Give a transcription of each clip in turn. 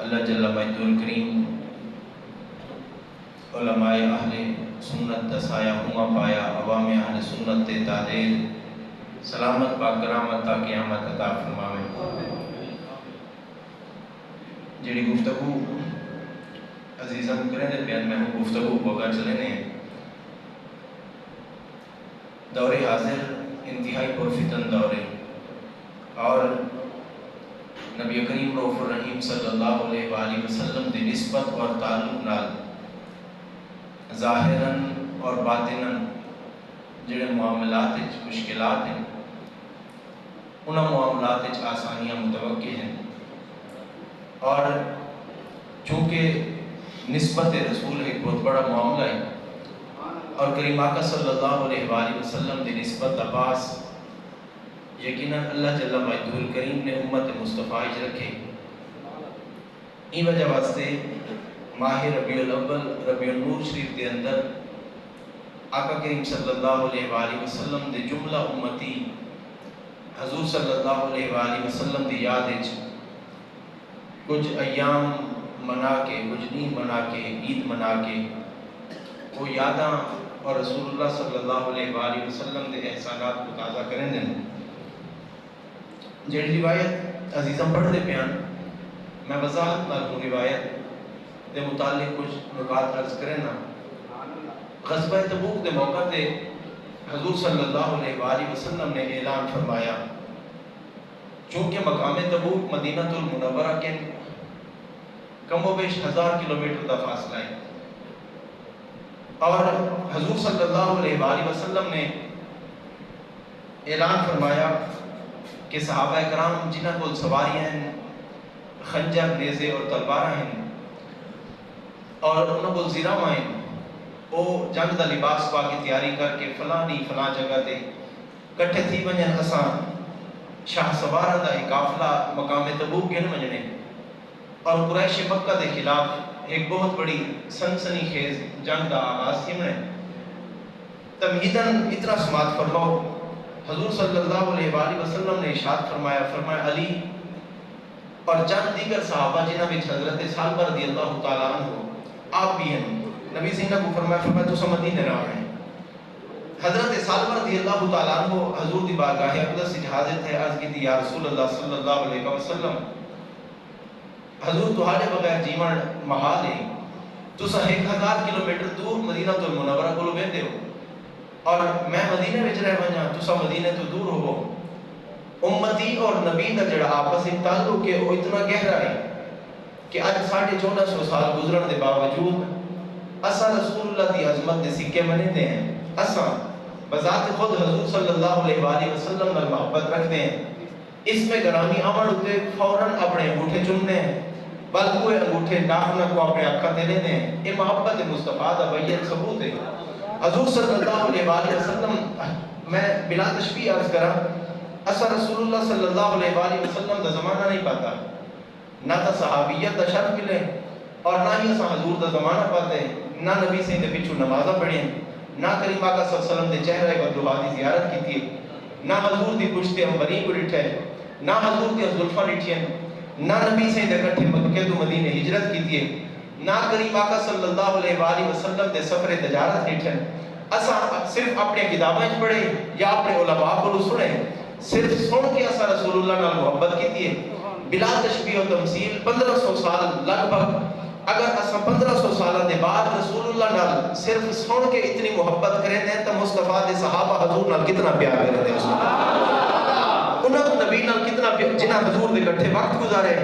اللہ جل مجدہ الکریم علماء اہل سنت دسایا ہوا پایا عوام اہل سنت تے تعدیل سلامت با کرامت تا قیامت عطا فرماوے۔ جڑی گفتگو عزیزم کریں دے پیان میں ہوں گفتگو بوگا چلنے دور حاضر انتہائی پرفتن دورے اور نبی کریم رؤوف الرحیم صلی اللہ علیہ وآلہ وسلم دی نسبت اور تعلق نال ظاہراً اور باطناً جڑے معاملات مشکلات ہیں انہاں معاملات آسانیاں متوقع ہیں، اور چونکہ نسبت رسول ایک بہت بڑا معاملہ ہے اور کریم آقا صلی اللہ علیہ وآلہ وسلم دی نسبت عباس یقیناً اللہ جل مجدہ الکریم نے امت مصطفیٰ رکھے۔ این وجہ واسطے ماہ ربیع الاول ربیع النور شریف کے اندر آقا کریم صلی اللہ علیہ وآلہ وسلم دے جملہ امتی حضور صلی اللہ علیہ وآلہ وسلم دی یاد کچھ ایام منا کے کچھ دن منا کے عید منا کے وہ یاداں اور رسول اللہ صلی اللہ علیہ وآلہ وسلم دے احسانات کو تازہ کریں دیں۔ جڑی روایت عزیزم پڑھ دے پیان میں وضاحت نال ہوں روایت دے متعلق کچھ نکات عرض کریں نا۔ غزوہ تبوک دے موقع تے حضور صلی اللہ علیہ وآلہ وسلم نے اعلان فرمایا، چونکہ مقام تبوک مدینہ المنورہ کے کم و بیش 1000 کلومیٹر دا فاصلہ ہے، اور حضور صلی اللہ علیہ وآلہ وسلم نے اعلان فرمایا کہ صحابہ کرام جنہاں کو سواریاں ہیں، خنجر نیزے اور تلواریں ہیں اور انہوں کو زیراواں ہیں، وہ جنگ دا لباس پا کے تیاری کر کے فلاں جگہ تے کٹھے تھی ونجن اساں شاہ سوارہ دا ایک قافلہ مقام تبوک گن ونجنے، اور قریش مکہ دے خلاف ایک بہت بڑی سنسنی خیز جنگ دا آغاز تھی۔ تمہیداً اتنا سماعت فرماؤ، حضور صلی اللہ علیہ وآلہ وسلم نے ارشاد فرمایا علی اور چند دیگر صحابہ جنہاں وچ حضرت سالبہ رضی اللہ تعالیٰ عنہ آپ بھی ہیں، نبی سینہ کو فرمایا تو مدینے راہ ہیں۔ حضرت سالبہ رضی اللہ تعالیٰ عنہ حضور دی بارگاہ اقدس سے حاضر تھے، عرض کی تھی یا رسول اللہ صلی اللہ علیہ وسلم حضور تہاڈے بغیر جیون محال ہے، تساں 1000 کلومیٹر دور مدینہ المنورہ کو ویندے ہو اور میں مدینے وچ رہ ونجاں تساں مدینے تو دور ہو۔ امتی اور نبی دا جڑا آپس وچ تعلق ہے وہ اتنا گہرا ہے کہ اج 1450 سال گزرن دے باوجود اساں رسول اللہ دی عظمت دے سکے منیندے ہیں، اساں بذات خود حضور صلی اللہ علیہ وآلہ وسلم نال محبت رکھتے ہیں، اس میں گرامی آمن ہوتے فوراً اپنے انگوٹھے چننے ہیں بلکہ وہ انگوٹھے ناخنہ کو اپنے آقا دے لینے ہیں۔ یہ محبت مصطفیٰ دا بیان ثبوت ہے۔ حضور صلی اللہ علیہ وآلہ وسلم میں بلا تشبیہ عرض کرا اسا رسول اللہ صلی اللہ علیہ وآلہ وسلم دا زمانہ نہیں پاتا، نہ تا صحابیت دا شرف ملے اور نہ ہی اسا حضور دا زمانہ پاتے، نہ نبی سے دے پچھو نمازہ پڑھیں، نہ کریم آقا صلی اللہ علیہ وسلم دے چہرہ و دعا دی زیارت کی تھی، نہ حضور دی پشتے امبری کو ڈٹھے، نہ حضور دی زلفہ ڈٹھیں، نہ نبی سے دے کٹھے مکہ تو مدینے ہجرت کی تھی، نہ کریم آقا صلی اللہ علیہ وآلہ وسلم دے سفر تجارت ڈٹھیں۔ اسا صرف اپنے کتابیں پڑھے یا اپنے علماء کو سنے، صرف سن کے اسا رسول اللہ نال محبت کی تھی بلا تشبیہ و تمثیل 1500 سال لگ بھگ۔ اگر اسا 1500 سالہ دے بعد رسول اللہ نال صرف سن کے اتنی محبت کریں دیں تو مصطفیٰ دے صحابہ حضور نال کتنا پیار کریں دیں، انہوں کو نبی نال کتنا پیار، جنہ حضور دے کٹھے وقت گزارے،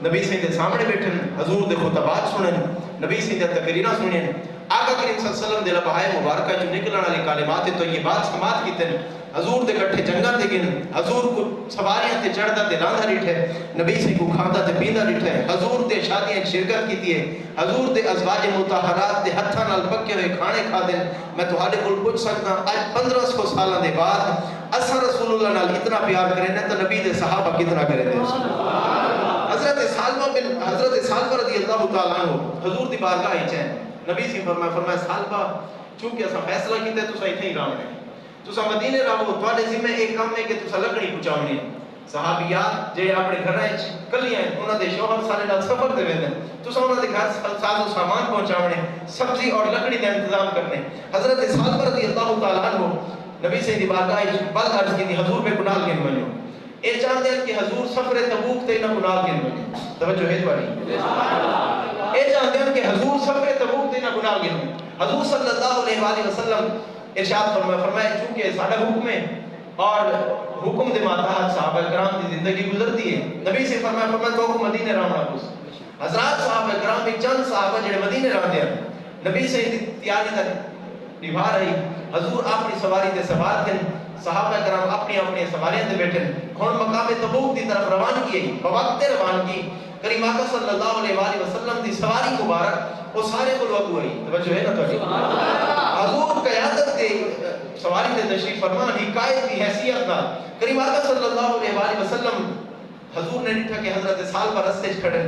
نبی سے دے سامنے بیٹھن، حضور دے خطبات سنن، نبی سے دے تقریرہ سنن، آقا کریم صلی اللہ علیہ وسلم دے لبہائے مبارکہ جو نکلن والی کلمات تو یہ بات سماعت کیتے ہیں، حضور دے کٹھے جنگاں تے گن، حضور کو سواریاں تے چڑھدا تے لاندھا ڈٹھے، نبی سے کو کھاندا تے پیندا ڈٹھے، حضور دے شادیاں شرکت کیتی ہے، حضور دے ازواج مطہرات دے ہتھاں نال پکے ہوئے کھانے کھادے۔ میں تہاڈے کول پوچھ سکدا اج 1500 سالاں دے بعد اسا رسول اللہ نال اتنا پیار کریں تو نبی دے صحابہ کتنا کریں دے۔ حضرت سالبہ رضی اللہ تعالیٰ عنہ حضور دی بارگاہ وچ ہیں، نبی سے فرمایا سالبہ چونکہ اسا فیصلہ کیتا ہے تساں ایتھے ہی رہنا ہے، تساں مدینے رہو، تواڈے ذمہ ایک کام ہے کہ تساں لکڑی پہنچاونی ہے۔ صحابیات جے اپنے گھراں وچ کلیاں انہاں دے شوہر سارے نال سفر تے ویندے تساں انہاں دے گھر ساز و سامان پہنچاونے سبزی اور لکڑی دا انتظام کرنے حضرت سالبہ رضی اللہ تعالی عنہ نبی سے دی بارگاہ وچ بل عرض کی حضور میں گناہ گن ونجو اے چاہندے ہیں کہ حضور سفر تبوک تے نہ گناہ گن ونجو توجہ ہے تمہاری اے چاہندے ہیں کہ حضور سفر تبوک تے نہ گناہ گن حضور صلی اللہ علیہ وآلہ وسلم ارشاد فرمایا چونکہ سارا حکم ہے اور حکم دے ماتحت صحابہ کرام کی زندگی گزرتی ہے نبی سے فرمایا تو کو مدینے رہنا کس حضرات صحابہ کرام ایک چند صحابہ جڑے مدینے رہندے ہیں نبی سے تیاری تک نبھا رہی حضور اپنی سواری تے سوار تھے صحابہ کرام اپنی اپنی سواریاں تے بیٹھے ہن مقام تبوک دی طرف روانگی ہے بوقت روانگی کریم آقا صلی اللہ علیہ وآلہ وسلم دی سواری مبارک وہ سارے کو لوگ ہوئی توجہ ہے نا تو حضور قیادت دے سواری تے تشریف فرما ہی قائد کی حیثیت نال کریم آقا صلی اللہ علیہ وآلہ وسلم حضور نے ڈٹھا کہ حضرت سال پر رستے کھڑے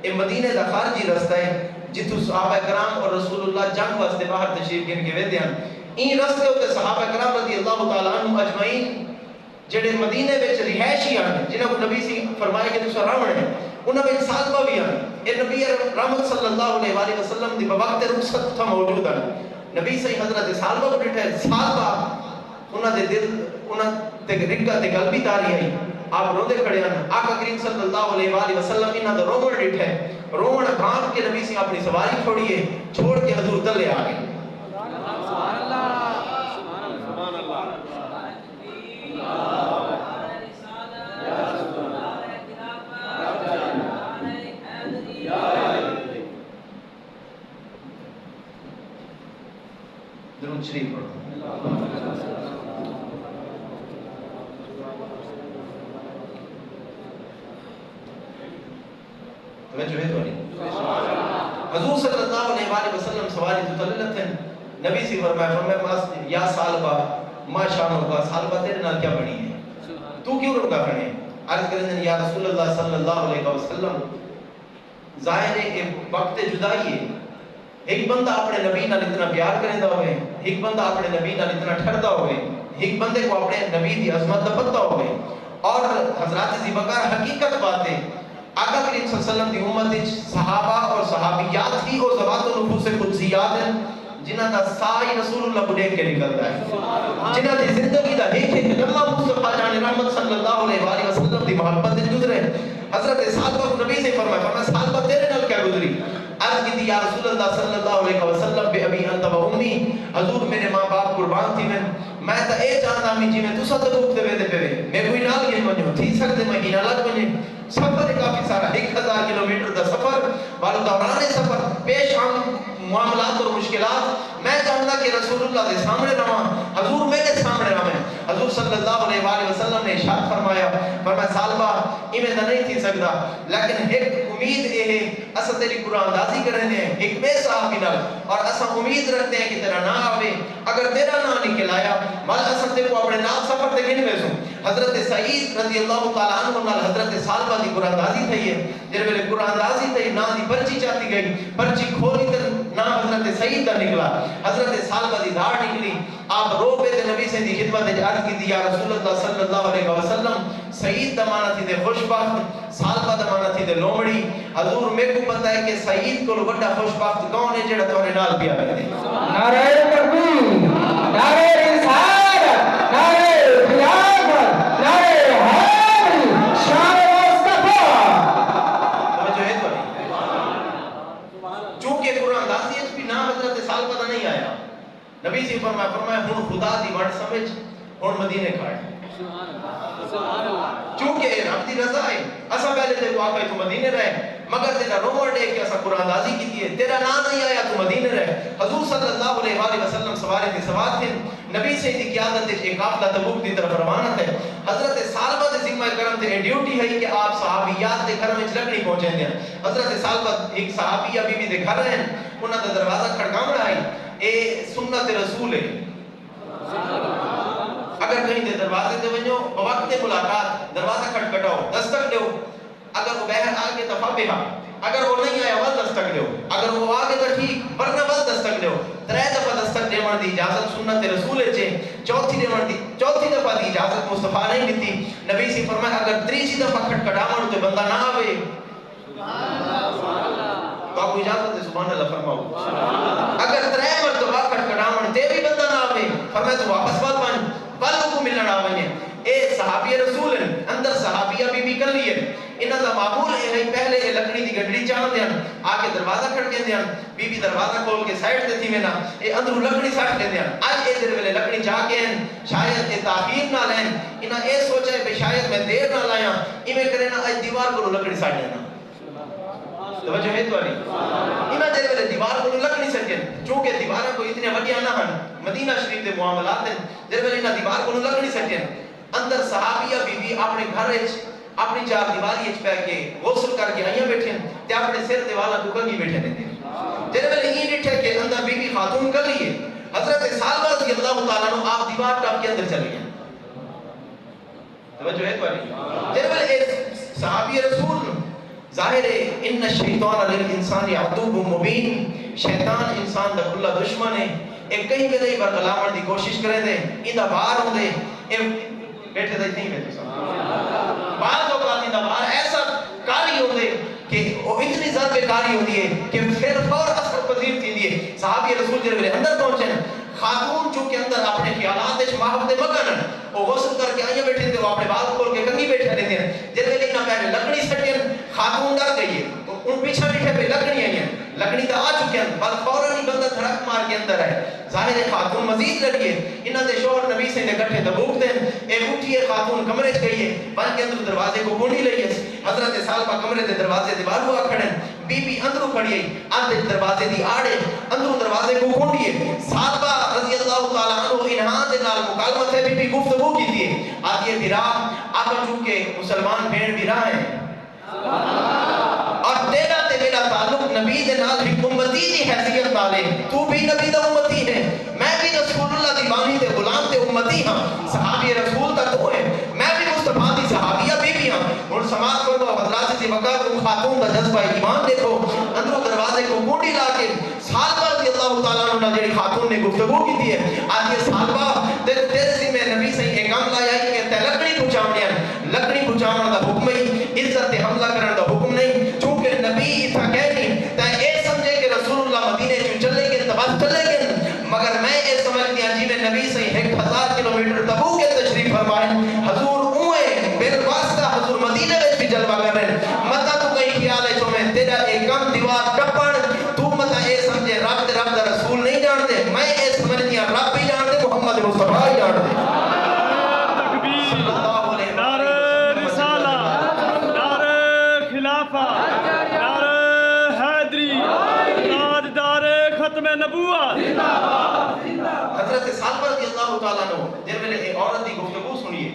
اے مدینے دا خارجی رستہ ہے جتھوں صحابہ کرام اور رسول اللہ جنگ واسطے باہر تشریف گن کے ویندے ہیں این رستے ہوتے صحابہ کرام رضی اللہ تعالی عنہ اجمعین جڑے مدینے وچ رہائشی ہیں جنہاں کو نبی سے فرمایا کہ تساں راوڑ ہیں انہاں وچ سالبہ بھی ہیں اے نبی رحمت صلی اللہ علیہ وآلہ وسلم دی بوقت رخصت تھا موجود ہیں نبی سے حضرت سالبہ کو ڈٹھا سالبہ انہاں دے دل انہاں تے رکھا تے قلبی تاری آئی آپ روندے کھڑے ہیں آقا کریم صلی اللہ علیہ وآلہ وسلم انہاں دا رومن ڈٹھا ہے رومن بھانپ کے نبی سے اپنی سواری چھوڑیے چھوڑ کے حضور تلے آ گئے سبحان اللہ سبحان اللہ درود شریف پڑھو توجہ ہے تو نہیں حضور صلی اللہ علیہ وآلہ وسلم سواری تو تللت ہیں نبی سے فرمایا یا سالبہ ما شانو کا سالبہ تیرے نال کیا بڑی ہے تو کیوں رکا کھڑے عرض کریں یا رسول اللہ صلی اللہ علیہ وسلم ظاہر ہے کہ وقت جدائی ہے ایک بندہ اپنے نبی نال اتنا پیار کرے دا ہوئے ایک بندہ اپنے نبی نال اتنا ٹھڑدا ہوئے ایک بندے کو اپنے نبی دی عظمت دا پتہ ہوئے اور حضرات ذی بکار حقیقت بات ہے آقا کریم صلی اللہ علیہ وسلم دی امت صحابہ اور صحابیات ہی اور ذوات و نفوس قدسیات ہیں جنہاں دا سائی رسول اللہ کو دیکھ کے نکلتا ہے جنہاں دی زندگی دا ایک ایک لمحہ مصطفیٰ جان رحمت صلی اللہ علیہ وآلہ وسلم دی محبت گزرے حضرت سالبہ کو نبی سے فرمایا سالبہ تیرے نال کیا گزری عرض کی یا رسول اللہ صلی اللہ علیہ وسلم بے ابی انت و امی حضور میرے ماں باپ قربان تھی میں تا اے چاہتا ہمیں جی میں تسا تبوک دے دے پہ میں کوئی نال گئے منجو تھی سکتے مہینہ لگ بنے سفر کافی سارا 1000 کلومیٹر دا سفر والو دوران سفر پیش آن معاملات اور مشکلات میں چاہتا کہ رسول اللہ دے سامنے رہاں حضور میرے سامنے رہاں حضور صلی اللہ علیہ وآلہ وسلم نے ارشاد فرمایا سالبہ ایمیں نہ نہیں تھی سکتا لیکن ایک امید یہ ہے اسا تیری قرآن دازی کر رہے ہیں ایک بے صحابی نال اور اسا امید رکھتے ہیں کہ تیرا نام آوے اگر تیرا نام نکل آیا مال اسا تے کو اپنے نام سفر تے گن ویسوں حضرت سعید رضی اللہ تعالیٰ عنہ نال حضرت سالبہ دی قرآن دازی تھی ہے جن ویلے قرآن دازی تھی نام دی پرچی چاہتی گئی پرچی کھولی تے نام حضرت سعید دا نکلا حضرت سالبہ دی دھاڑ نکلی آپ رو پہ تے نبی سے دی خدمت عرض کی دی یا رسول اللہ صلی اللہ علیہ وسلم سعید دا مانا تھی دے خوشبخت سالبہ دا مانا تھی دے لومڑی حضور میں کو پتہ ہے کہ سعید کو بڑا خوشبخت کون ہے جڑا تمہارے نال پیا کرے نعرہ تکبیر نعرہ رسالت نعرہ خلافت نعرہ حیدری شان مصطفیٰ توجہ ہے تو نہیں چونکہ قرآن دازی بھی نام حضرت سالبہ دا نہیں آیا نبی سے فرمایا ہن خدا دی وڑ سمجھ ہن مدینے کھڑے چونکہ رب دی رضا ہے اسا پہلے تے کو آقا تو مدینے رہے مگر تیرا رومر دے کہ اسا قرآن دازی کی دیئے تیرا نام نہیں آیا تو مدینے رہے حضور صلی اللہ علیہ وآلہ وسلم سوارے تھے سوار تھے نبی سے دی قیادت ایک قافلہ تبوک دی طرف روانہ تھے حضرت سالبہ دے ذمہ کرم تے ڈیوٹی ہے کہ آپ صحابیات دے گھر وچ لکڑی پہنچے دیں حضرت سالبہ ایک صحابیہ بی بی دے گھر ہیں انہاں دا دروازہ کھڑکاوڑ آئی اے سنت رسول ہے اگر کہیں دے دروازے دے ونجو وقت ملاقات دروازہ کھٹکھٹاؤ دستک دیو اگر وہ بہر آ کے دفعہ بہا اگر وہ نہیں آیا ول دستک دیو اگر وہ آگے تو ٹھیک ورنہ ول دستک دیو ترے دفعہ دستک دیون دی اجازت سنت رسول چے چوتھی دفعہ دی اجازت مصطفیٰ نہیں دیتی نبی سے فرمایا اگر تیسری دفعہ کھٹکھٹاون تو بندہ نہ آوے تو آپ کو اجازت ہے سبحان اللہ فرماؤ اگر ترے مرتبہ کھٹکھٹاون تے بھی بندہ نہ آوے فرمایا تو واپس بات بن ول کو ملنا آوے اے صحابی رسول اندر صحابیہ بی بی کر لیے انہاں دا معمول ہے پہلے اے لکڑی دی گڈڑی چاہن دیاں آ کے دروازہ کھڑکے دیاں بی بی دروازہ کھول کے سائیڈ تے تھی وینا اے اندروں لکڑی سٹ دے دیاں اج اے دیر ویلے لکڑی چا کے ہیں شاید اے تاخیر نہ لین انہاں اے سوچا ہے کہ شاید میں دیر نہ لایا ایویں کرے نا اج دیوار کو لکڑی سٹ دینا توجہ ہے تواڈی انہاں دیر ویلے دیوار کو لکڑی سٹ دین چونکہ دیواراں کو اتنے وڈیاں نہ ہن مدینہ شریف دے معاملات ہیں دیر ویلے انہاں دیوار کو لکڑی سٹ دین اندر صحابیہ بی بی اپنے گھر وچ اپنی چار دیواری وچ پے کے غسل کر کے آئیاں بیٹھے تے اپنے سر تے والا کو کنگھی بیٹھے رہندے جے ویلے یہ ڈٹھے کہ اندر بی بی خاتون کر لیے حضرت سالبہ رضی اللہ تعالیٰ عنہ آپ دیوار ٹپ کے اندر چلے گئے توجہ ہے تمہاری جے ویلے صحابی رسول ظاہر ہے ان الشیطان للانسان عدو مبین شیطان انسان دا کھلا دشمن ہے ایک کہیں ویلے برگلاون دی کوشش کرے دے ایندا باہر ہوندے اے بیٹھے دے نہیں بیٹھے بعض اوقات ایندا باہر ایسا کاری ہوندے کہ وہ اتنی ضربے کاری ہوندی ہے کہ پھر فور اثر پذیر تھیندی ہے صحابی رسول جے ویلے اندر پہنچے خاتون چونکہ اندر اپنے خیالات وچ محب دے مگن وہ غسل کر کے آئیاں بیٹھے تے وہ اپنے بال کھول کے کنگھی بیٹھے رہندے ہیں جے ویلے انہاں پہلے لکڑی سٹن خاتون ڈر گئی ہے ان پیچھے بیٹھے پہ لکڑی آئی ہیں لکڑی تو آ چکے ہیں بعد فوراً ہی بندہ دھڑک مار کے اندر ہے ظاہر ہے خاتون مزید لڑی ہے انہاں دے شوہر نبی سے اکٹھے دبوک دیں اے اٹھی ہے خاتون کمرے چ گئی ہے بن کے اندر دروازے کو کونڈی لئی ہے حضرت سالبہ کمرے دے دروازے دے باہر ہوا کھڑے بی بی اندروں کھڑی ہے اندر دروازے دی آڑے اندروں دروازے کو کونڈی ہے سالبہ رضی اللہ تعالیٰ عنہ انہاں دے نال مکالمت ہے بی بی گفتگو کی تھی آدھی ہے بھرا آپ چونکہ مسلمان بھیڑ بھرا ہیں اور تیرا تے میرا تعلق نبی دے نال ایک امتی دی حیثیت نالے تو بھی نبی دا امتی ہے میں بھی رسول اللہ دی بانی تے غلام تے امتی ہاں صحابی رسول دا تو ہے میں بھی مصطفیٰ دی صحابیہ بی بی ہاں اور سماعت کرو حضرات سے وقت خاتون دا جذبہ ایمان دیکھو اندروں دروازے کو کونڈی لا کے سالبہ رضی اللہ تعالیٰ عنہ جڑی خاتون نے گفتگو کی تھی ہے آج یہ سالبہ تیرے سے میں نبی سے ایک کام لایا ہے کہ تے لکڑی پہنچاونیاں لکڑی پہنچاون دا حکم ہی عزت تے حملہ کرن دا حکم نہیں چونکہ نبی تھا کہنی تے اے سمجھے کہ رسول اللہ مدینے چوں چلے گئے تباس چلے گئے مگر میں اے سمجھتی ہوں جی میں نبی سے 1000 کلومیٹر تبوک کے تشریف فرمائے حضور اوئے میرے واسطہ حضور مدینے وچ بھی جلوہ کر رہے متا تو کہیں خیال ہے جو میں تیرا ایک کم دیوار ٹپن تو متا اے سمجھے رب دا رسول نہیں جان دے میں اے سمجھتی ہوں رب بھی جان دے محمد مصطفیٰ ہی جان دے حضرت سالبہ رضی اللہ تعالیٰ عنہ جب میں نے ایک عورت دی گفتگو سنیے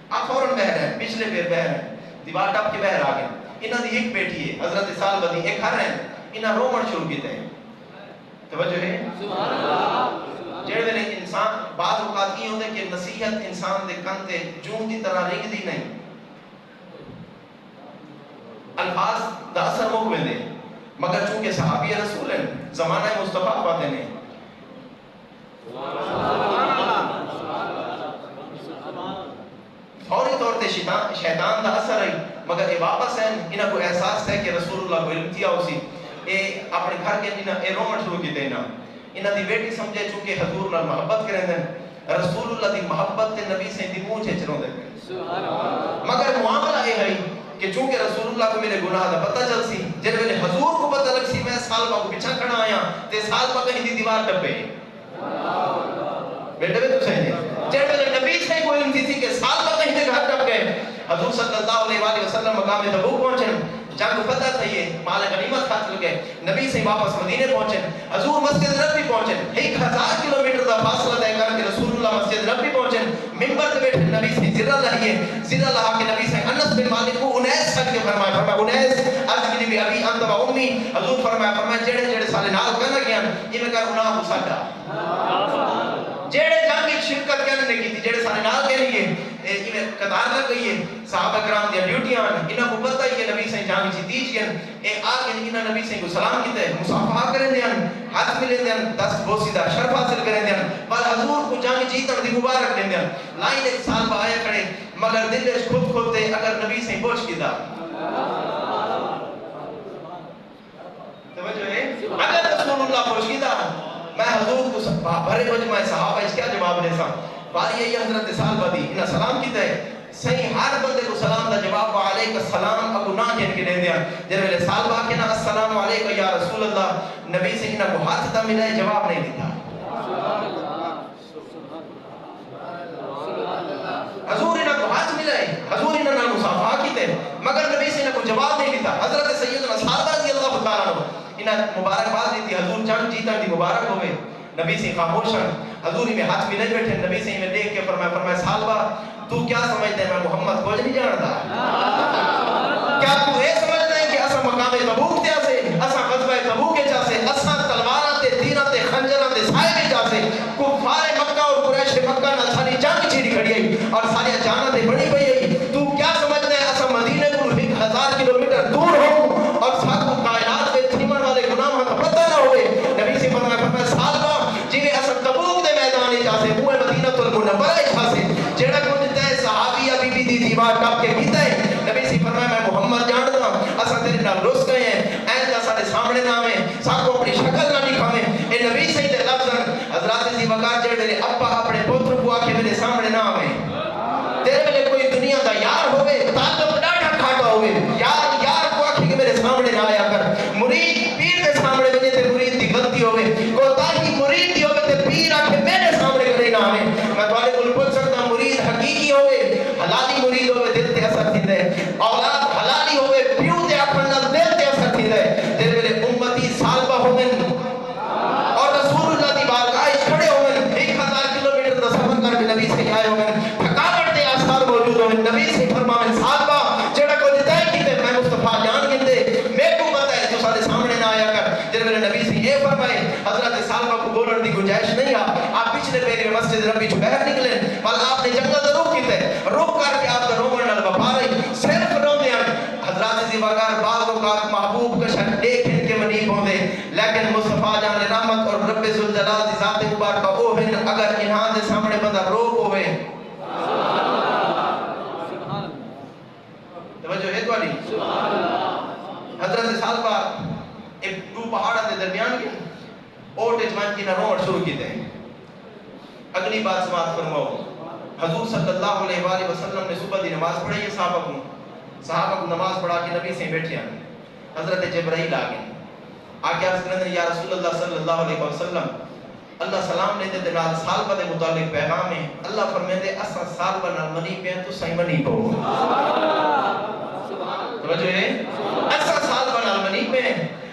آپ فوراً بہر ہیں پچھلے پھر بہر ہیں دیوار ٹپ کے بہر آگئے انہاں دی ایک بیٹی ہے حضرت سالبہ دی ایک گھر ہے انہاں رومن شروع کیتے ہیں توجہ ہے سبحان اللہ جڑے ویلے انسان بعض اوقات یہ ہوندے کہ نصیحت انسان دے کن تے جون دی طرح رنگ دی نہیں الفاظ دا اثر مک ویندے مگر چونکہ صحابی رسول ہیں زمانہ مصطفیٰ پاتے نہیں فوری طور تے شیطان دا اثر ہے مگر اے واپس ہیں انہاں کو احساس ہے کہ رسول اللہ کو علم تھیا اسی اے اپنے گھر کے انہاں اے رومن شروع کی دینا انہاں دی بیٹی سمجھے چونکہ حضور نال محبت کریں دیں رسول اللہ دی محبت تے نبی سے دی منہ چھچروں دے مگر معاملہ اے ہے کہ چونکہ رسول اللہ کو میرے گناہ دا پتہ چل سی جب میرے حضور کو پتہ لگ سی میں سالبہ کو پیچھا کھڑا آیا تے سالبہ کہیں دی دیوار ٹپے بیٹے بھی تو صحیح ہے جب میرے نبی سے کوئی علم تھی کہ سالبہ کہیں دے گھر ٹپ گئے حضور صلی اللہ علیہ وآلہ وسلم مقام تبوک پہنچے جنگ فتح تھا یہ مال غنیمت حاصل گئے نبی سے واپس مدینے پہنچے حضور مسجد نبوی پہنچے 1000 کلومیٹر دا فاصلہ طے کر کے رسول اللہ مسجد نبوی پہنچے منبر تے بیٹھے نبی سے زرہ لائیے زرہ لہا کے نبی سے انس بن مالک کو انیس سال کے فرمایا انیس عرض کی نبی ابھی انت و امی حضور فرمایا جڑے سالے نال کہنا گیا یہ میں کر گناہ ہو سکتا جڑے جنگ شرکت کرنے کی تھی جڑے سارے نال کہہ لیے قطار لگ گئی ہے صحابہ کرام دی ڈیوٹیاں انہاں کو پتہ ہے کہ نبی سے جان کی تیج گن اے آگے انہاں نبی سے کو سلام کیتے مصافحہ کرن دے ہاتھ ملے دے دست بوسیدہ شرف حاصل کرن دے پر حضور کو جان جیتن دی مبارک دین دے لائن ایک سال آئے کھڑے مگر دل وچ خود کھوتے اگر نبی سے پوچھ کیتا توجہ ہے اگر رسول اللہ پوچھ کیتا میں حضور کو بھرے مجمع صحابہ اس کیا جواب دے سا باری یہ حضرت سالبہ دی انہاں سلام کیتا ہے صحیح ہر بندے کو سلام دا جواب وعلیک السلام ابو نا کہن کے دے دیا جب ویلے سالبہ کہنا السلام علیکم یا رسول اللہ نبی سے انہاں کو ہاتھ دا ملے جواب نہیں دیتا حضور انہاں کو ہاتھ ملے حضور انہاں نال مصافحہ کیتے مگر نبی سے انہاں کو جواب نہیں دیتا حضرت سیدنا سالبہ رضی اللہ تعالیٰ عنہ انہاں مبارکباد دیتی حضور جان جیتا دی مبارک ہوئے نبی سے خاموش ہیں حضوری میں ہاتھ ملے بیٹھے نبی سے میں دیکھ کے فرمایا سالبہ تو کیا سمجھتے ہیں میں محمد کو نہیں جانتا کیا تو یہ سمجھتے ہیں کہ اسا مقام تبوک تے اسے اسا غزوہ تبوک کے جاسے اسا تلواراں تے تیراں تے خنجراں تے سائے کے جاسے کفار مکہ اور قریش مکہ نال ساری جنگ چھڑی کھڑی ہے اور ساری جاناں تے بڑی پئی ہے تو کیا سمجھتے ہیں اسا مدینے کو 1000 کلومیٹر دور ہو اور ساتھ کائنات کے تھیمن والے گناہاں کا پتہ نہ ہوئے نبی سے فرمایا سالبہ جنہیں اسا تبوک دے میدان وچ جاسے وہ مدینہ المنورہ وچ جاسے جڑا کو صحابی بی بی دی دیوار ٹپ کے کیتا ہے نبی سے فرمایا میں محمد جانتا ہوں اسا تیرے نال رس گئے ہیں ایندا سارے سامنے نہ آویں ساکو اپنی شکل نہ دکھاویں اے نبی سے تے لفظ حضرات سی وقار جڑے میرے ابا اپنے پوتر کو آکھے میرے سامنے نہ آویں تیرے ویلے کوئی دنیا دا یار ہوے تعلق ڈاڈا کھاٹا ہوے یار کو آکھے کہ میرے سامنے نہ آیا کر مرید پیر دے سامنے وجے تے مرید دی غلطی ہوے کوتاہی مرید دی ہوے تے پیر آکھے میرے سامنے کدے نہ آویں میں تواڈے کول پوچھ سکدا مرید حقیقی ہوے حلالی مرید ہوے دل تے اثر تھیندا ہے اولاد حلالی ہوے پیو تے اکھن نال دل تے اثر تھیندا ہے جے ویلے امتی سالبہ ہوون اور رسول اللہ دی بارگاہ وچ کھڑے ہوون 1000 کلومیٹر دا سفر کر کے نبی سے آئے ہوون تھکاوٹ دے آثار موجود ہوون نبی سے فرماون سالبہ جڑا کوئی طے کیتے میں مصطفی جان گندے میرے کو پتہ ہے تو سارے سامنے نہ آیا کر جے ویلے نبی سے یہ فرمائے حضرت سالبہ کو بولن دی گنجائش نہیں آپ پچھلے پہلے مسجد نبی چ باہر نکلے پر آپ نے جنگل دا رخ کیتے رخ کر کے آپ دا رومن نال وفا رہی صرف روندے ہیں حضرات سی وقار بعض اوقات محبوب کا شان دیکھ کے منی پوندے لیکن مصطفی جان رحمت اور رب ذوالجلال دی ذات مبارکہ او ہے اگر انہاں دے سامنے بندہ رو ہوے توجہ ہے تواڈی سبحان اللہ حضرت سالبہ ایک دو پہاڑاں دے درمیان کے اوٹ اجمان کی نہ روڑ شروع کیتے ہیں اگلی بات سماعت فرماؤ حضور صلی اللہ علیہ وآلہ وسلم نے صبح دی نماز پڑھائی ہے صحابہ کو نماز پڑھا کے نبی سے بیٹھے ہیں حضرت جبرائیل آگے عرض کرنے یا رسول اللہ صلی اللہ علیہ وسلم اللہ سلام لیتے دے نال سالبہ دے متعلق پیغام ہے اللہ فرمائے دے اسا سالبہ نال منی پہ تو صحیح منی پہ توجہ ہے اسا سالبہ نال منی پہ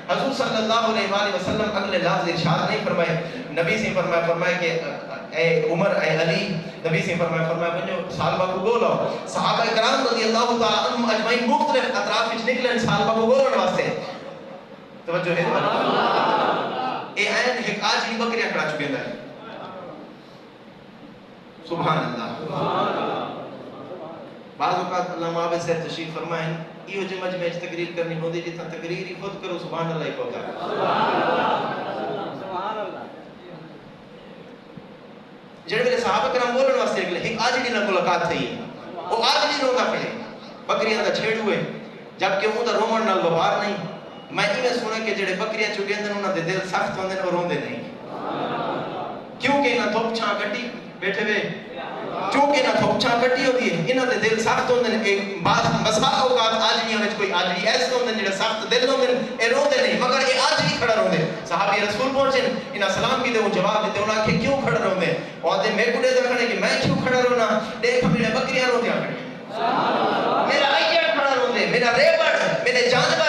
حضور صلی اللہ علیہ وآلہ وسلم اگلے لفظ ارشاد نہیں فرمائے نبی سے فرمائے کہ اے عمر اے علی نبی سے فرمائے بنو سالبہ کو بولو صحابہ کرام رضی اللہ تعالی عنہم اجمعین مختلف اطراف وچ نکلن سالبہ کو بولن واسطے توجہ ہے اے عین ایک آج بھی بکریاں کھڑا چکے ہیں سبحان اللہ بعض اوقات علامہ عابد سے تشریف فرمائیں یہ جو مجمع میں تقریر کرنی ہوندی جتنا تقریر ہی خود کرو سبحان اللہ ہی ہوگا سبحان اللہ جڑے میرے صحابہ کرام بولن واسطے اگلے ایک آج بھی نہ ملاقات تھی وہ آج بھی روتا پڑے بکریاں دا چھیڑ ہوئے جبکہ وہ دا رومن نال وبار نہیں میں یہ سنا کہ جڑے بکریاں چگے اندر انہاں دے دل سخت ہوندے اور روندے نہیں کیونکہ انہاں دھوپ چھاں کٹی بیٹھے ہوئے چونکہ نہ تھوک چھاں کٹی ہوتی ہے انہاں دے دل سخت ہوندے نے ایک مسا اوقات آجڑیاں وچ کوئی آجڑی ایسے ہوندے جڑے سخت دل ہوندے اے روندے نہیں مگر اے آجڑی کھڑا روندے صحابی رسول پہنچے انہاں سلام کیتے وہ جواب دیتے انہاں کہ کیوں کھڑا روندے اور تے میں کوڑے دکھنے کہ میں کیوں کھڑا رونا دیکھ میرے بکریاں روندیاں کھڑی میرا ایجڑ کھڑا روندے میرا ریبڑ میرے جانور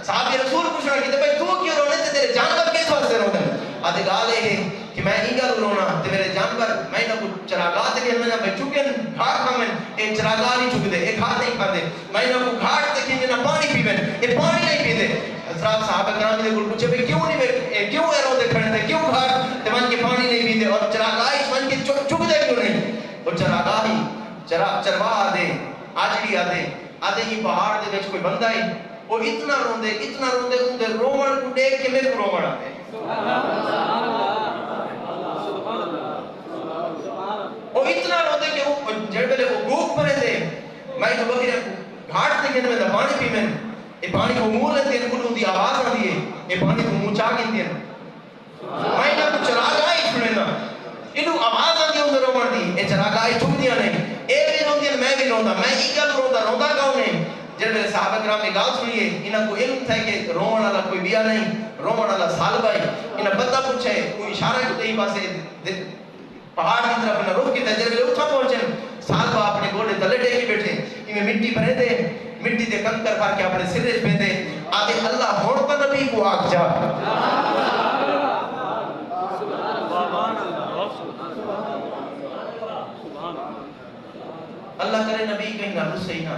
صحابی رسول پوچھنا کہ بھائی تو کیوں رونے تے تیرے جانور کس واسطے روندے ادے گال اے کہ میں ہی گل رونا تے میرے جانور میں نہ کچھ چراغاہ تے کہنا میں چکن کھا کھاویں اے چراغاہ نہیں چکدے اے کھا نہیں کھاندے میں نہ کو گھاٹ تے کہنا پانی پیویں اے پانی نہیں پیندے حضرات صحابہ کرام نے کول پوچھے بھئی کیوں نہیں کیوں اے روندے کھڑے تے کیوں گھاٹ تے من کے پانی نہیں پیندے اور چراغاہ اس من کے چکدے کیوں نہیں وہ چراغاہ چرواہ آدھے آجڑی آدھے یہ پہاڑ دے وچ کوئی بندہ ہے وہ اتنا روندے ان دے رومن کو دیکھ کے میرے کو رومن آتے وہ اتنا روندے کہ وہ جڑ ویلے وہ گوک پرے دے میں تو بکرے گھاٹ تے کہنے میں پانی پی میں یہ پانی کو منہ لیندے ہیں کلوں دی آواز آندی ہے یہ پانی کو منہ چاہ گندے ہیں میں نہ کچھ چراغائی چھوڑے نا انہوں آواز آندی ہوں رومن دی یہ چراغائی چھوڑ دیا نہیں اے بھی روندی ہیں میں بھی روندا میں ایکل روندا کون ہے جب میرے صحابہ کرام کی گال سنیے انہاں کو علم تھا کہ رومن والا کوئی بیا نہیں رومن والا سالبہ ہے انہاں پتہ پوچھے کوئی اشارہ کو تہی پاسے پہاڑ کی طرف انہاں رخ کی تجربے اٹھا پہنچن سالبہ اپنے گوڑے تلے ٹیکی بیٹھے انہیں مٹی بھرے دے مٹی دے کنکر پھر کے اپنے سرے پہ دے آدھے اللہ ہون پر نبی کو آگ جا اللہ کرے نبی کہیں نہ رس ہی نہ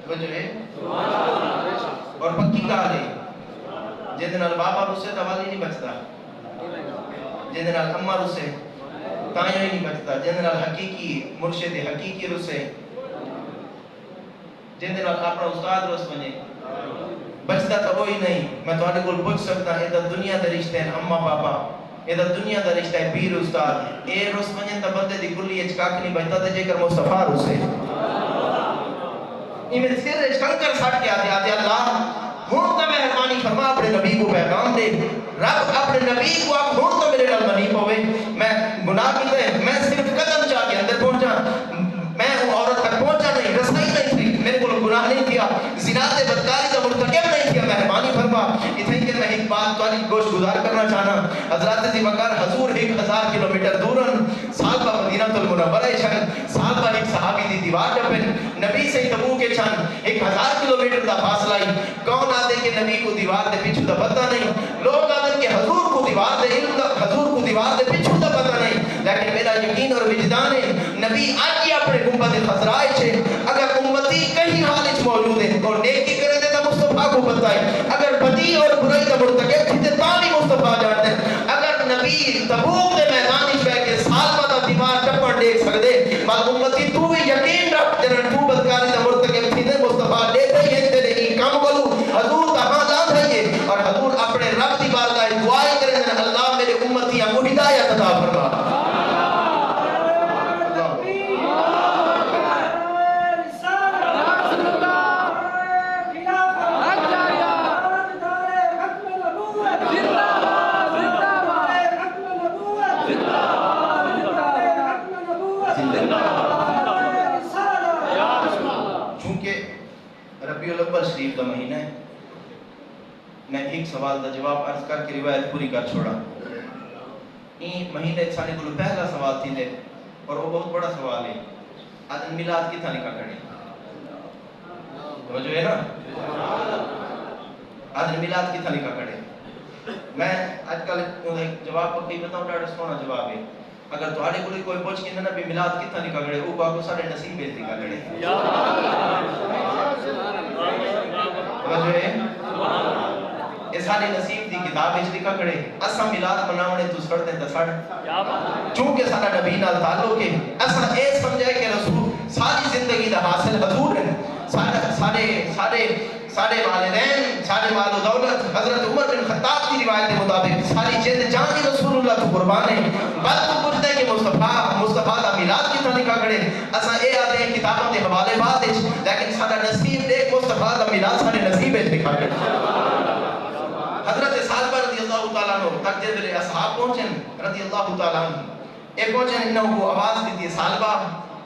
بجوے اور پکی کہا لے جیدنال بابا رسے توالی نہیں بچتا جیدنال اممہ رسے تائیوں ہی نہیں بچتا جیدنال حقیقی مرشد حقیقی رسے جیدنال اپنا استاد رس بنے بچتا تو وہی نہیں میں تو آنے کو پوچھ سکتا ہے ادھا دنیا دا رشتہ ہے اممہ بابا ادھا دنیا دا رشتہ ہے پیر استاد اے رس بنے تا بندے دی کلی اچ کاک نہیں بچتا دے جے کر مصطفیٰ رسے یہ میرے سر رش کنکر ساٹھ کے آتے اللہ ہون تا مہربانی فرما اپنے نبی کو پیغام دے رب اپنے نبی کو آپ ہون تا میرے نال منی پوے میں گناہ کی دے میں صرف قدم چاہ کے اندر پہنچا میں وہ عورت تک پہنچا نہیں رسائی نہیں تھی میرے کو گناہ نہیں کیا زنات بدکاری کا مرتکب نہیں کیا مہربانی فرما اتنے کہ میں ایک بات تو گوش گزار کرنا چاہنا حضرات ذی وقار حضور 1000 کلومیٹر دورن سالبہ مدینہ المنورہ چھن سالبہ ایک صحابی دی دیوار جپن نبی سے تبو کے چھن 1000 کلومیٹر دا فاصلہ ہی کون آدھے کہ نبی کو دیوار دے پیچھو دا پتہ نہیں لوگ آدھے کہ حضور کو دیوار دے علم دا حضور کو دیوار دے پیچھو دا پتہ نہیں لیکن میرا یقین اور وجدان ہے نبی آج ہی اپنے گنبد خضرائے چھے اگر امتی کہیں حالج موجود ہے اور نیکی کرے دے تا مصطفیٰ کو پتہ ہے اگر بدی اور برائی دا مرتکب تھی تے تانی مصطفیٰ جانتے ہیں اگر نبی تبوک دے میدانی شوئے کے سالبہ دا دیوار چپڑ دیکھ سکتے بات امتی تو بھی یقین رکھ جنہاں تو بدکاری دا مرتکب تھی دے مصطفیٰ لیتے ہی انتے نہیں کام بلو حضور دا ہاں جان ہے اور حضور اپنے رب دی بارگاہ دعائیں کریں اللہ میرے امتیاں کو ہدایت عطا فرما شریف کا مہینہ ہے میں ایک سوال دا جواب عرض کر کے روایت پوری کر چھوڑا این مہینے سانے کو پہلا سوال تھی دے اور وہ بہت بڑا سوال ہے آدم میلاد کی تھا نکا کھڑے توجہ ہے نا آدم میلاد کی تھا نکا کھڑے میں آج کل جواب پکی بتاؤں ڈاڑا سونا جواب ہے اگر تو آڑے کوئی پوچھ کے نبی میلاد کی تھا نکا کھڑے وہ باقو سارے نصیب بیت نکا کھڑے یہ سارے نصیب دی کتاب اچھ لکھا کھڑے اسا میلاد مناونے تو سڑتے تا سڑ چونکہ سارا نبی نال تعلق ہے اسا اے سمجھائے کہ رسول ساری زندگی دا حاصل حضور ہے سارے والدین سارے مال و دولت حضرت عمر بن خطاب کی روایت کے مطابق ساری جند جانی رسول اللہ تو قربان ہے بات تو پوچھتے ہیں کہ مصطفیٰ دا میلاد کی تھا نکا کھڑے اسا اے آتے ہیں کتابوں دے حوالے بات ہے لیکن سارا نصیب دیکھ مصطفیٰ دا میلاد سارے نصیب ہے لکھا کھڑے حضرت سالبہ رضی اللہ تعالیٰ عنہ تک جب لے اصحاب پہنچن رضی اللہ تعالیٰ عنہ اے پہنچن انہوں کو آواز دیتی ہے سالبہ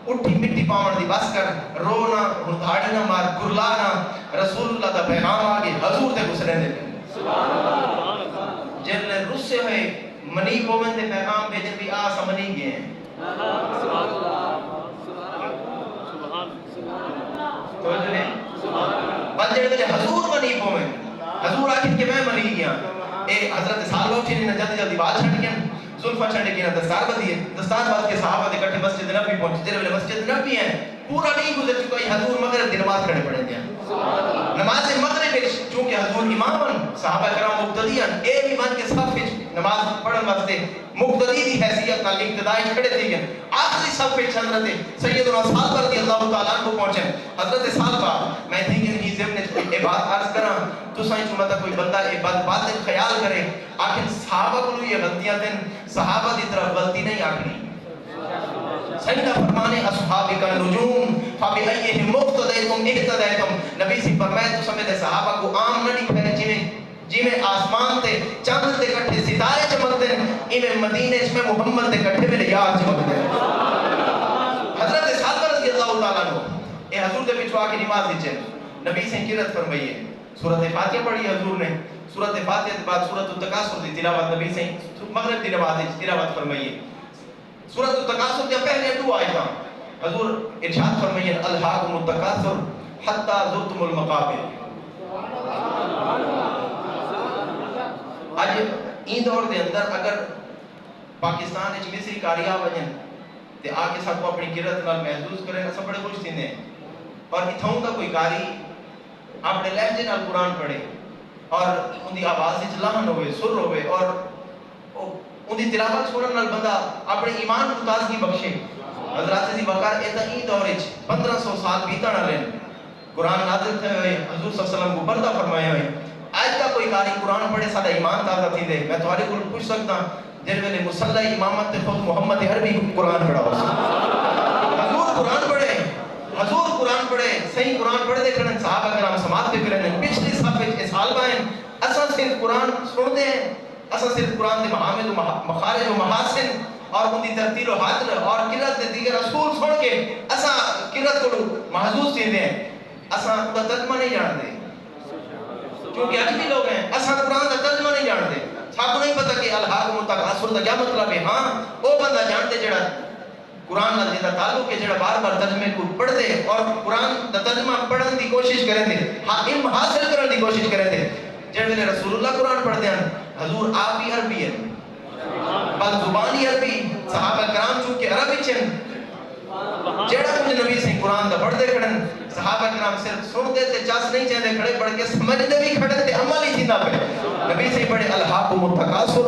اٹھی مٹی پاون دی بس کر رونا ہڑتھاڑی نہ مار کرلانا رسول اللہ دا پیغام آگے حضور دے گسرے دے جب لے رسے ہوئے منی کومن دے پیغام بھیجے بھی آسا منی گئے ہیں تو جلے بندے دے حضور منی کومن حضور آخر کہ میں منی گیا اے حضرت سالبہ اٹھی نے جلدی بات چھٹ گیا زلفہ چھڑے کی نا دستار بدی ہے دستار بات کے صحابہ دے کٹھے مسجد نبی پہنچے جب مسجد نبی ہیں پورا نہیں گزر چکا ہی حضور مغرب دی نماز کھڑے پڑے دیا نماز مغرب چونکہ حضور امام صحابہ کرام مقتدیان اے ایمان کے صف نماز پڑھن واسطے مقتدی دی حیثیت نال ابتدائی کھڑے تھی گئے. آخری صف وچ حضرت سیدنا سالبہ رضی اللہ تعالیٰ عنہ پہنچے. حضرت سالبہ میں تھی کہ ہی ضمن اے بات عرض کراں تساں چ مطلب کوئی بندہ اے باطل خیال کرے آخر صحابہ کو یہ غلطیاں تھیں صحابہ دی طرف غلطی نہیں آکھنی. سیدہ فرمانے اصحاب کا نجوم فبأیہم مقتدیتم اہتدیتم. نبی سے فرمایا تو سمجھے صحابہ کو عام نہ دکھائے جی میں آسمان تے چاند تے کٹھے ستارے چمکتے ہیں ایویں مدینے میں محمد تے کٹھے میں یار چمکتے ہیں. حضرت سالبہ رضی اللہ تعالیٰ عنہ اے حضور دے پیچھے آ کے نماز دیچے نبی سے قرات فرمائیے سورۃ فاتحہ پڑھی حضور نے. سورۃ فاتحہ کے بعد سورۃ التکاثر دی تلاوت نبی سے مغرب دی نماز دی تلاوت فرمائیے. سورۃ التکاثر کے پہلے دو آیتاں حضور ارشاد فرمائیے الہاکم التکاثر حتی زرتم المقابر. آج این دور دے اندر اگر پاکستان وچ مصری کاری آ وجن تے آ کے ساتھ اپنی قرات نال محسوس کرے اساں بڑے خوش تھیندے ہیں. اور اتھوں دا کوئی کاری اپنے لہجے نال قرآن پڑھے اور ان دی آواز وچ لحن ہوئے سر ہوئے اور ان دی تلاوت سنن نال بندہ اپنے ایمان کو تازگی بخشے. حضرات دی وقار اے تا این دور وچ 1500 سال بیتن والے قرآن نازل تھے ہوئے حضور صلی اللہ علیہ وسلم کو پردہ فرمایا ہوئے. آج تک کوئی کاری قرآن پڑھے ساڈا ایمان تازہ تھی دے. میں تھوڑے کو پوچھ سکتا جن ویلے مصلی امامت تے خود محمد عربی قرآن پڑھا ہو حضور قرآن پڑھے حضور قرآن پڑھے صحیح قرآن پڑھ دے کرن صحابہ کرام سماعت پہ کرن پچھلی صف وچ سالبہ ہیں اساں صرف قرآن سنتے ہیں اساں صرف قرآن دے محامد و مخارج و محاسن اور ان دی ترتیل و حاضر اور قرات دے دیگر اصول سن کے اساں قرات کو محظوظ تھیندے ہیں. اساں دا ترجمہ نہیں جانتے کیونکہ اج بھی لوگ ہیں اساں قرآن دا ترجمہ نہیں جانتے. سب نہیں پتہ کہ الہاکم التکاثر دا کیا مطلب ہے. ہاں وہ بندہ جانتے جڑا قرآن نال جدا تعلق ہے جڑا بار بار ترجمے کو پڑھ دے اور قرآن دا ترجمہ پڑھن دی کوشش کرے دے علم حاصل کرن دی کوشش کرے دے. جڑے رسول اللہ قرآن پڑھتے ہیں حضور آپ بھی عربی ہیں بل زبانی عربی صحابہ کرام چونکہ عربی چن جڑا کچھ نبی سے قرآن دا پڑھ دے کھڑن صحابہ کرام صرف سن دے تے چاس نہیں چاہتے کھڑے پڑھ کے سمجھ دے بھی کھڑے تے عمل ہی تھیندا پہ. نبی سے پڑھے الہاکم التکاثر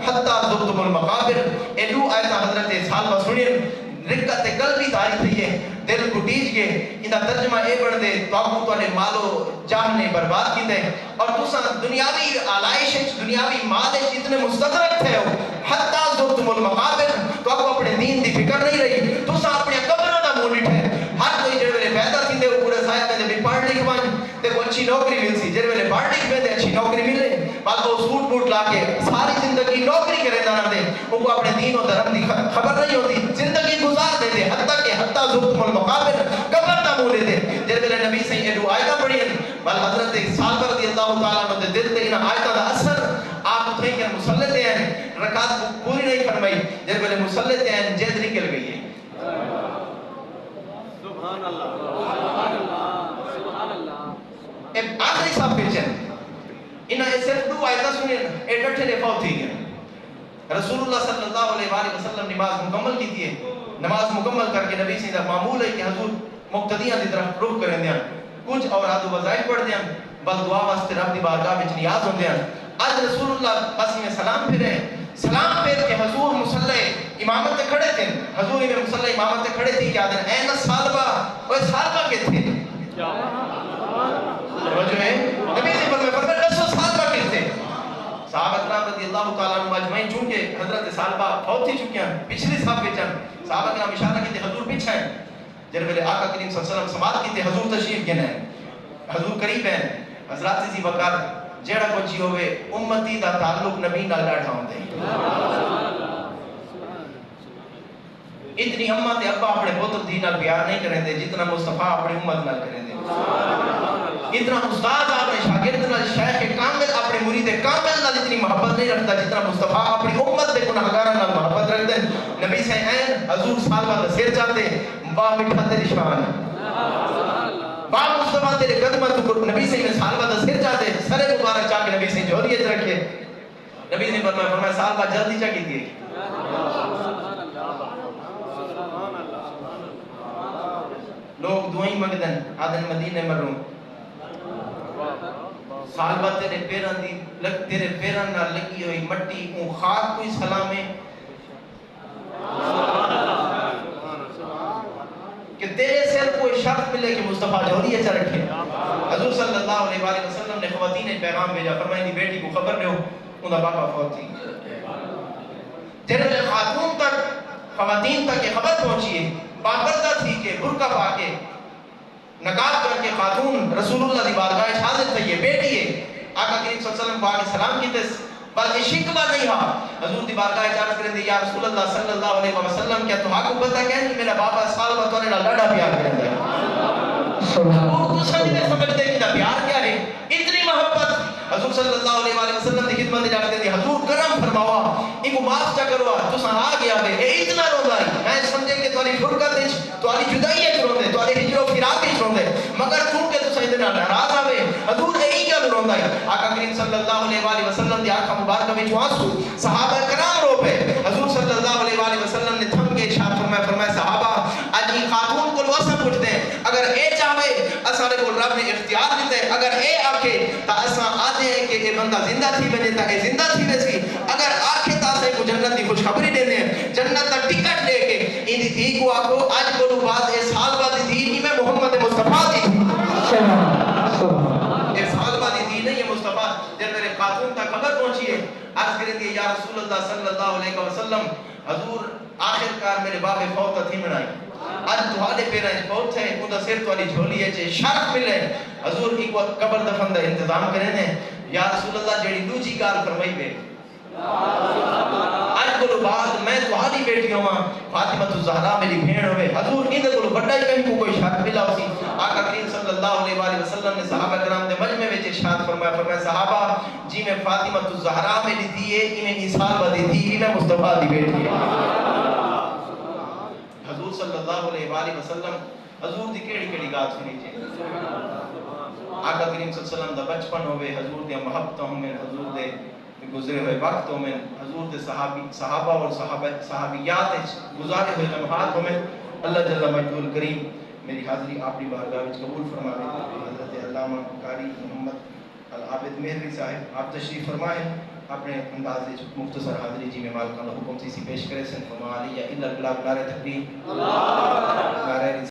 حتی زرتم المقابر. اے دو آیت حضرت سالبہ سنین رکت قلبی تاری تھی ہے دل کو ٹیج گئے. انہا ترجمہ اے بڑھ دے تو آپ تو نے مالو جاہ نے برباد کی دے اور تسا دنیاوی آلائش دنیاوی مال اتنے مستدرک تھے ہو حتی زرتم المقابر تو آپ اپنے دین دی فکر نہیں رہی تسا اپنے قبرہ دا مونٹ ہے. ہر کوئی جڑے پیدا تھی دے پورے صاحب میں بھی پڑھ لکھ بن تے وہ اچھی نوکری مل سی جڑے ویلے پڑھ لکھ میں اچھی نوکری ملے بعد وہ سوٹ بوٹ لا کے ساری زندگی نوکری کرے نہ دے ان کو اپنے دین و دھرم دی خبر نہیں ہوتی زندگی گزار دے دے حتیٰ کہ حتیٰ زرتم المقابر قبر نہ مولے دے. جڑے ویلے نبی سے یہ دو آیتاں پڑھی ہیں بل حضرت سالبہ رضی اللہ تعالیٰ عنہ دے دل تے انہاں آیتاں دا اثر آپ تھے کہ مصلی تے ہیں رکعت پوری نہیں فرمائی جڑے ویلے مصلی تے ہیں جد نکل گئی ہے. سبحان اللہ سبحان اللہ. ایک آخری صاحب پیچھن انہاں صرف دو آیتاں سنیں اے ڈٹھے نے فوت تھی گئے. رسول اللہ صلی اللہ علیہ وآلہ وسلم نماز مکمل کی تھی ہے. نماز مکمل کر کے نبی سے معمول ہے کہ حضور مقتدیاں دی طرف رخ کریں دیں کچھ اوراد و وظائف پڑھ دیں بل دعا واسطے رب دی بارگاہ وچ نیاز ہوندے ہیں. آج رسول اللہ پاس میں سلام پھرے سلام پھر کے حضور مصلی امامت تے کھڑے تھے حضور میں مصلی امامت تے کھڑے تھی کیا دن این سالبہ وہ سالبہ کے تھے توجہ ہے نبی سے فرمائے رسول سالبہ کے تھے. صحابہ کرام رضی اللہ تعالیٰ عنہ مجمعین چونکہ حضرت سالبہ فوت ہی چکی ہیں پچھلی صاحب پیچھن صحابہ کرام اشارہ کی تھے حضور پیچھے ہیں جب ویلے آقا کریم صلی اللہ علیہ وسلم سماعت کی تھے حضور تشریف گنے ہیں حضور قریب ہیں. حضرات سی وقار جیڑا کچھ ہوئے امتی دا تعلق نبی نال ڈاٹھا ہوندے اتنی امت ابا اپنے پتر دین نال پیار نہیں کریں دے جتنا مصطفیٰ اپنی امت نال کریں دے. اتنا استاد اپنے شاگرد نال شیخ کامل اپنے مرید کامل نال اتنی محبت نہیں رکھتا جتنا مصطفیٰ اپنی امت دے گناہگاراں نال محبت رکھتے. نبی سے این حضور سالبہ دا سر چاہتے با مٹھا تیری شان با مصطفیٰ تیرے قدمہ تو نبی سے میں سالبہ دا سر چاہتے سر مبارک چاہ کے نبی سے جوریت رکھے. نبی نے فرمایا سالبہ جلدی چاہ کی تھی لوگ دعائیں مانگدن آدن مدینے مروں سال بعد تیرے پیران دی تیرے پیران نہ لگی ہوئی مٹی اون خاک کوئی سلامے کہ تیرے سر کوئی شخص ملے کہ مصطفیٰ جوڑیے چل رکھے. حضور صلی اللہ علیہ وآلہ وسلم نے خواتین نے پیغام بھیجا, فرمائی دی بیٹی کو خبر دو انہا باپا فوت تھی. تیرے خاتون تک خواتین تک یہ خبر پہنچی ہے پابندہ تھی کہ برقع پا کے نقاب کر کے خاتون رسول اللہ دی بارگاہ حاضر تھی. یہ بیٹی ہے آقا کریم صلی اللہ علیہ وسلم کو آگے سلام کی تس بلکہ شکوہ نہیں ہوا. حضور دی بارگاہ چارج کریں دے یا رسول اللہ صلی اللہ علیہ وسلم کیا تم آگے پتہ کہیں کہ میرا بابا سال بطورے نہ لڑا پیار کریں دے. اور تو سمجھتے سمجھتے کہ پیار کیا ہے اتنی محبت. حضور صلی اللہ علیہ وسلم دی خدمت جاتے دے حضور کرم فرماوا ایک معاف چا کروا تو سن آ گیا بے اے اتنا روندائی میں سمجھے کہ توالی فرقت ہے توالی جدائی ہے روندے توالی ہجر و فراق ہے روندے مگر چونکہ تو سن اتنا ناراض آوے حضور اے ہی کیا روندائی. آقا کریم صلی اللہ علیہ وسلم دی آنکھا مبارکہ میں جو آنسو صحابہ کرام رو پہ حضور صلی اللہ علیہ وسلم نے تھم کے ارشاد فرمایا صحابہ آج یہ خاتون کو لوسا پوچھتے ہیں اگر اے چاہے اسانے کو رب نے اختیار دیتے ہیں اگر اے آکھے تا اساں آدھے ہیں کہ یہ بندہ زندہ تھی بجے تا اے زندہ تھی ویسی اگر آکھے تا سے کو جنت دی خوشخبری دینے ہیں جنت تا ٹکٹ لے کے ان دی کو آکھو آج کو بعد اے سال بعد دی نہیں میں محمد مصطفیٰ دی اے سال بعد دی نہیں ہے مصطفیٰ. جب میرے خاتون تا خبر پہنچی ہے عرض کریں گے یا رسول اللہ صلی اللہ علیہ وسلم حضور آخر کار میرے بابے فوت تھی منائی آج تہاڈے پیراں وچ فوت ہے اوندا سر تواڈی جھولی وچ شرف ملے حضور ایک وقت قبر دفن دا انتظام کرے نے یا رسول اللہ جڑی دوجی گل فرمائی وے آج کو بعد میں تہاڈی بیٹی ہواں فاطمہ الزہرا میری بہن ہوے حضور ان کو بڑا ہی کہیں کو کوئی شک ملا اسی. آقا کریم صلی اللہ علیہ وسلم نے صحابہ کرام دے مجمع وچ ارشاد فرمایا صحابہ جی میں فاطمہ الزہرا میری دی ہے ایویں عیسیٰ دی تھی میں مصطفیٰ دی بیٹی ہے. حضور صلی اللہ علیہ وسلم حضور دی کیڑی گال سنی چاہیے. آقا کریم صلی اللہ علیہ وسلم دا بچپن ہوئے حضور دی محبتوں میں حضور دے گزرے ہوئے وقتوں میں حضور دے صحابہ اور صحابیات گزارے ہوئے لمحات میں اللہ جل مجدول کریم میری حاضری آپ کی بارگاہ وچ قبول فرمائے. حضرت علامہ قاری محمد العابد مہروی صاحب آپ تشریف فرمائیں اپنے انداز مختصر حاضری جی میں مالکانہ حکم سی پیش کرے سن فرما علیہ الا اللہ نعرہ تکبیر نعرہ